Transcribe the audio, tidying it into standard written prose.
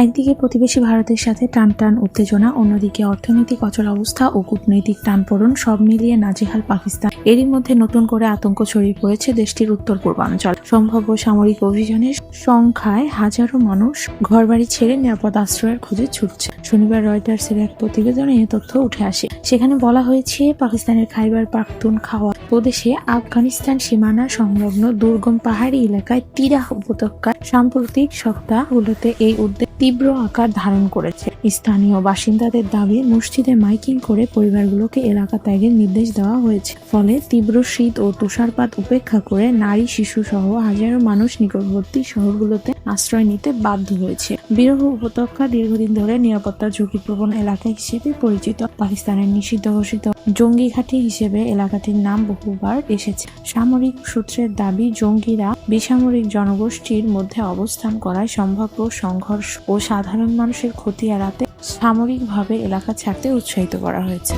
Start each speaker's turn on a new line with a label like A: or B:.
A: একদিকে প্রতিবেশী ভারতের সাথে টান উত্তেজনা, অন্যদিকে অর্থনৈতিক অচল অবস্থা ও কূটনৈতিক টানপোড়েন, সব মিলিয়ে নাজেহাল পাকিস্তান। এরই মধ্যে নতুন করে আতঙ্ক ছড়িয়ে পড়েছে দেশটির উত্তর পূর্বাঞ্চল। সম্ভাব্য সামরিক অভিযানের সংখ্যায় হাজারো মানুষ ঘরবাড়ি ছেড়ে নিরাপদ আশ্রয়ের খোঁজে ছুটছে। শনিবার রয়টার্সের এক প্রতিবেদনে এ তথ্য উঠে আসে। সেখানে বলা হয়েছে, পাকিস্তানের খাইবার পাখতুনখাওয়া প্রদেশে আফগানিস্তান সীমানা সংলগ্ন দুর্গম পাহাড়ি এলাকায় তিরাহ উপত্যকার সাম্প্রতিক সপ্তাহগুলোতে এই উদ্বেগ তীব্র আকার ধারণ করেছে। স্থানীয় বাসিন্দাদের দাবি, মসজিদে মাইকিং করে পরিবারগুলোকে এলাকা ত্যাগের নির্দেশ দেওয়া হয়েছে। ফলে তীব্র শীত ও তুষারপাত উপেক্ষা করে নারী, শিশু সহ হাজারো মানুষ নিকটবর্তী শহরগুলোতে আশ্রয় নিতে বাধ্য হয়েছে। বিরহ উপত্যকা দীর্ঘদিন ধরে নিরাপত্তা ঝুঁকিপ্রবণ এলাকা হিসেবে পরিচিত। পাকিস্তানের নিষিদ্ধ ঘোষিত জঙ্গি ঘাঁটি হিসেবে এলাকাটির নাম বহুবার এসেছে। সামরিক সূত্রের দাবি, জঙ্গিরা বেসামরিক জনগোষ্ঠীর মধ্যে অবস্থান করায় সম্ভাব্য সংঘর্ষ ও সাধারণ মানুষের ক্ষতি এড়াতে সামরিকভাবে এলাকা ছাড়তে উৎসাহিত করা হয়েছে।